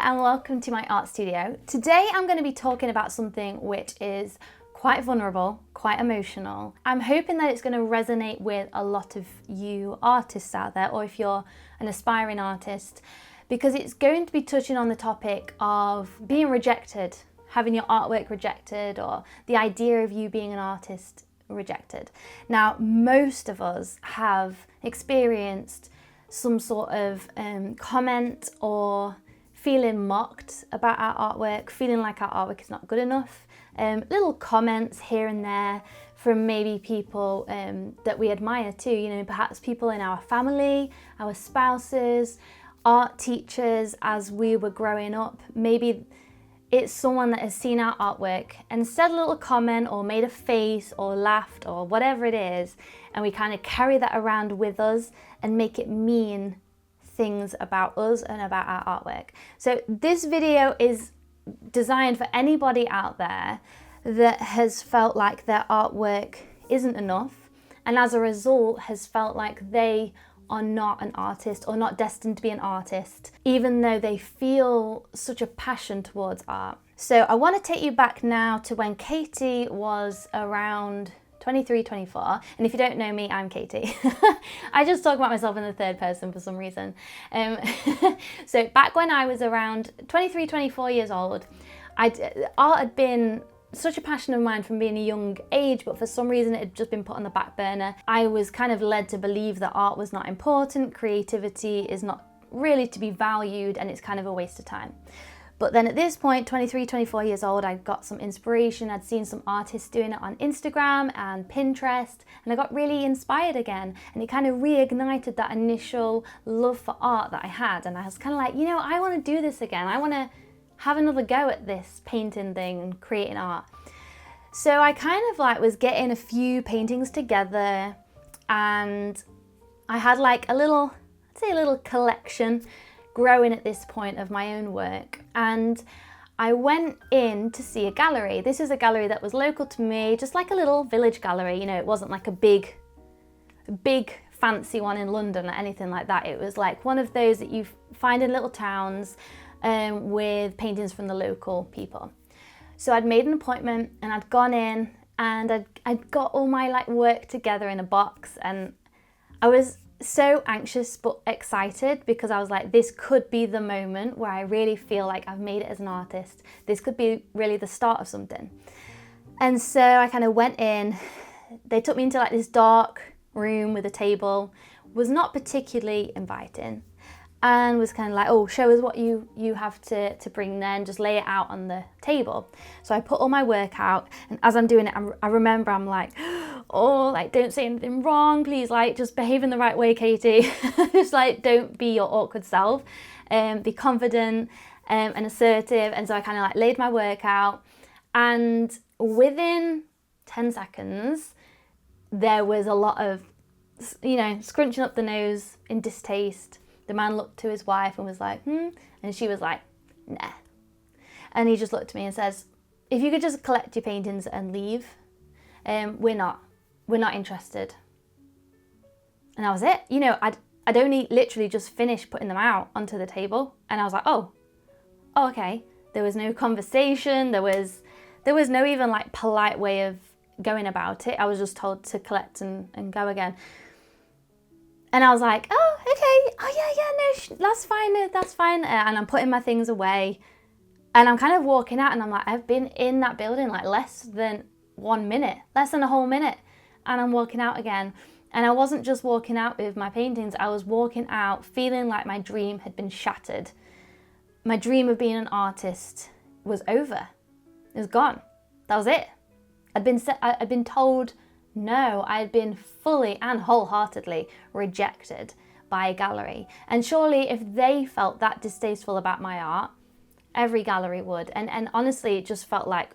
and welcome to my art studio. Today I'm going to be talking about something which is quite vulnerable, quite emotional. I'm hoping that it's going to resonate with a lot of you artists out there, or if you're an aspiring artist, because it's going to be touching on the topic of being rejected, having your artwork rejected, or the idea of you being an artist rejected. Now, most of us have experienced some sort of comment or feeling mocked about our artwork, feeling like our artwork is not good enough. Little comments here and there from maybe people that we admire too, you know, perhaps people in our family, our spouses, art teachers as we were growing up. Maybe it's someone that has seen our artwork and said a little comment or made a face or laughed or whatever it is, and we kind of carry that around with us and make it mean things about us and about our artwork. So this video is designed for anybody out there that has felt like their artwork isn't enough, and as a result has felt like they are not an artist or not destined to be an artist, even though they feel such a passion towards art. So I want to take you back now to when Katie was around 23, 24. And if you don't know me, I'm Katie. I just talk about myself in the third person for some reason. So back when I was around 23, 24 years old, art had been such a passion of mine from being a young age, but for some reason it had just been put on the back burner. I was kind of led to believe that art was not important, creativity is not really to be valued, and it's kind of a waste of time. But then at this point, 23, 24 years old, I got some inspiration. I'd seen some artists doing it on Instagram and Pinterest, and I got really inspired again. And it kind of reignited that initial love for art that I had. And I was kind of like, you know, I want to do this again. I want to have another go at this painting thing and creating art. So I kind of like was getting a few paintings together, and I had like a little, I'd say a little collection growing at this point of my own work. And I went in to see a gallery. This is a gallery that was local to me, just like a little village gallery. You know, it wasn't like a big fancy one in London or anything like that. It was like one of those that you find in little towns with paintings from the local people. So I'd made an appointment and I'd gone in and I'd got all my like work together in a box, and I was so anxious but excited because I was like, this could be the moment where I really feel like I've made it as an artist. This could be really the start of something. And so I kind of went in. They took me into like this dark room with a table. Was not particularly inviting, and was kind of like, oh, show us what you have to bring then, just lay it out on the table. So I put all my work out, and as I'm doing it, I remember I'm like, oh, like, don't say anything wrong, please, like, just behave in the right way, Katie. Just like, don't be your awkward self, be confident and assertive. And so I kind of like laid my work out, and within 10 seconds, there was a lot of, you know, scrunching up the nose in distaste. The man looked to his wife and was like, and she was like, nah. And he just looked at me and says, if you could just collect your paintings and leave, we're not interested. And that was it. You know, I'd only literally just finished putting them out onto the table, and I was like, oh, okay. There was no conversation. There was no even like polite way of going about it. I was just told to collect and go again. And I was like, oh, okay, oh yeah, no, that's fine. And I'm putting my things away, and I'm kind of walking out, and I'm like, I've been in that building like less than 1 minute, less than a whole minute, and I'm walking out again. And I wasn't just walking out with my paintings, I was walking out feeling like my dream had been shattered. My dream of being an artist was over. It was gone. That was it. I'd been told no. I had been fully and wholeheartedly rejected by a gallery. And surely if they felt that distasteful about my art, every gallery would. And honestly, it just felt like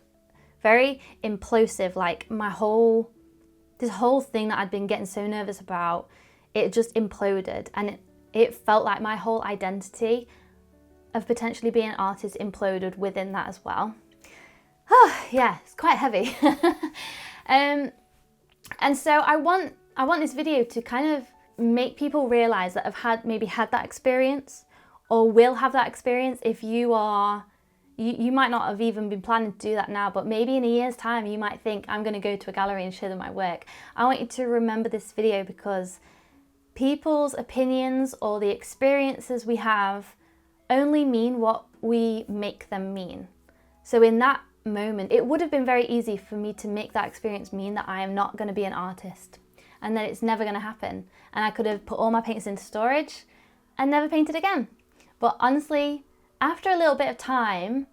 very implosive, like this whole thing that I'd been getting so nervous about, it just imploded. And it felt like my whole identity of potentially being an artist imploded within that as well. Oh, yeah, it's quite heavy. And so I want this video to kind of make people realize that have maybe had that experience, or will have that experience if you are, you might not have even been planning to do that now, but maybe in a year's time you might think, I'm going to go to a gallery and show them my work. I want you to remember this video because people's opinions or the experiences we have only mean what we make them mean. So in that moment, it would have been very easy for me to make that experience mean that I am not going to be an artist and that it's never going to happen. And I could have put all my paintings into storage and never painted again. But honestly, after a little bit of time,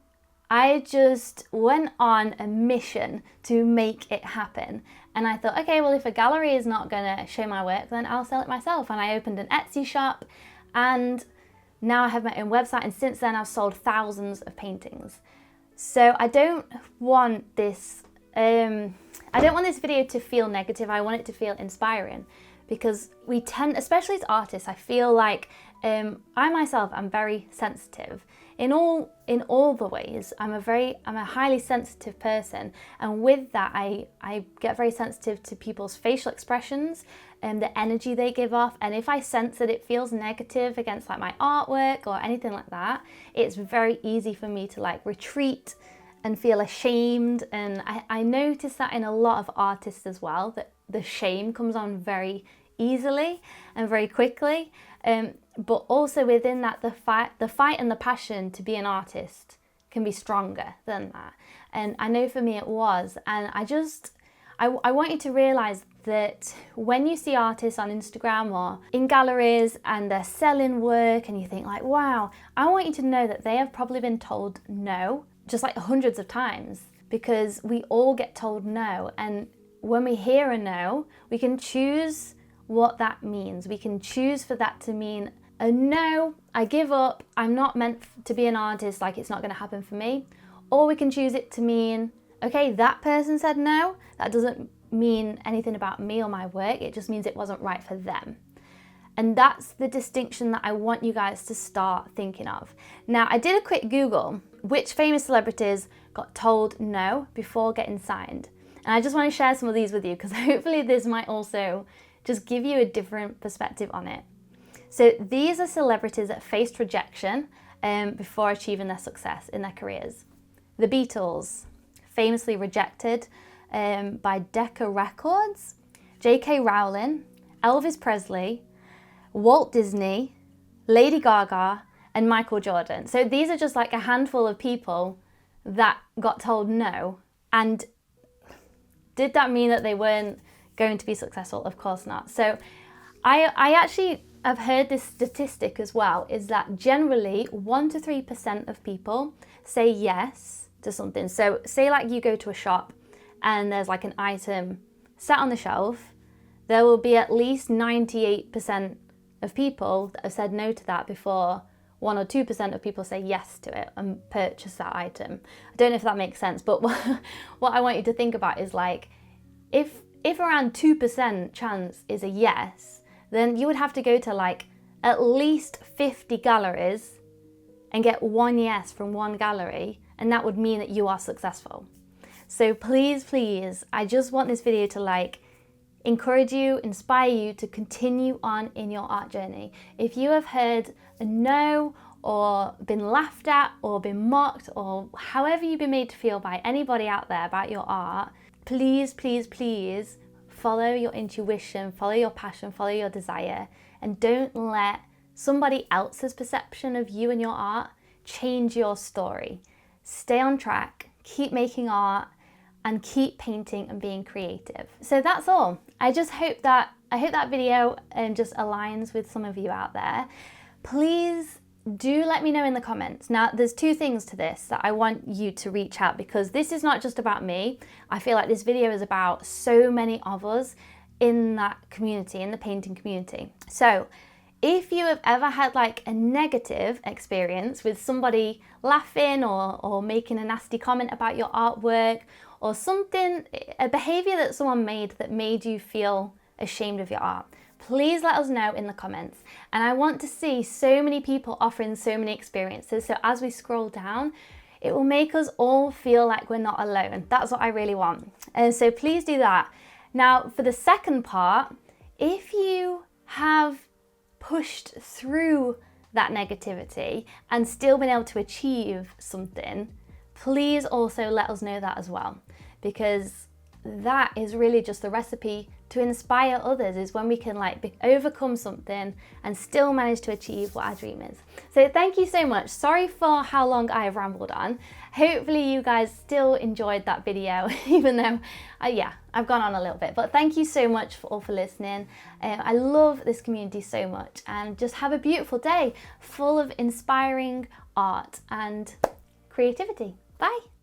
I just went on a mission to make it happen. And I thought, okay, well, if a gallery is not going to show my work, then I'll sell it myself. And I opened an Etsy shop, and now I have my own website. And since then, I've sold thousands of paintings. So I don't want this video to feel negative. I want it to feel inspiring, because we tend, especially as artists, I feel like I myself am very sensitive in all the ways. I'm a highly sensitive person, and with that I get very sensitive to people's facial expressions and the energy they give off. And if I sense that it feels negative against like my artwork or anything like that, it's very easy for me to like retreat and feel ashamed. And I notice that in a lot of artists as well, that the shame comes on very easily and very quickly. But also within that, the fight and the passion to be an artist can be stronger than that. And I know for me it was. And I want you to realize that when you see artists on Instagram or in galleries and they're selling work and you think like, wow, I want you to know that they have probably been told no, just like hundreds of times, because we all get told no. And when we hear a no, we can choose what that means. We can choose for that to mean a no, I give up, I'm not meant to be an artist, like it's not going to happen for me. Or we can choose it to mean, okay, that person said no, that doesn't mean anything about me or my work, it just means it wasn't right for them. And that's the distinction that I want you guys to start thinking of. Now, I did a quick Google, which famous celebrities got told no before getting signed. And I just want to share some of these with you, because hopefully this might also just give you a different perspective on it. So these are celebrities that faced rejection before achieving their success in their careers. The Beatles, famously rejected by Decca Records, J.K. Rowling, Elvis Presley, Walt Disney, Lady Gaga, and Michael Jordan. So these are just like a handful of people that got told no. And did that mean that they weren't going to be successful? Of course not. So I actually have heard this statistic as well, is that generally 1 to 3% of people say yes to something. So say like you go to a shop and there's like an item set on the shelf, there will be at least 98% of people that have said no to that before 1 or 2% of people say yes to it and purchase that item. I don't know if that makes sense, but what I want you to think about is like, if around 2% chance is a yes, then you would have to go to like at least 50 galleries and get one yes from one gallery, and that would mean that you are successful. So please, I just want this video to like encourage you, inspire you to continue on in your art journey. If you have heard a no, or been laughed at, or been mocked, or however you've been made to feel by anybody out there about your art, please follow your intuition, follow your passion, follow your desire, and don't let somebody else's perception of you and your art change your story. Stay on track, keep making art, and keep painting and being creative. So that's all. I hope that video just aligns with some of you out there. Please do let me know in the comments. Now, there's two things to this that I want you to reach out, because this is not just about me. I feel like this video is about so many of us in that community, in the painting community. So if you have ever had like a negative experience with somebody laughing or making a nasty comment about your artwork, or something, a behavior that someone made that made you feel ashamed of your art, please let us know in the comments. And I want to see so many people offering so many experiences. So as we scroll down, it will make us all feel like we're not alone. That's what I really want. And so please do that. Now, for the second part, if you have pushed through that negativity and still been able to achieve something, please also let us know that as well, because that is really just the recipe to inspire others, is when we can overcome something and still manage to achieve what our dream is. So thank you so much. Sorry for how long I have rambled on. Hopefully you guys still enjoyed that video, even though I've gone on a little bit, but thank you so much for listening. I love this community so much, and just have a beautiful day full of inspiring art and creativity. Bye.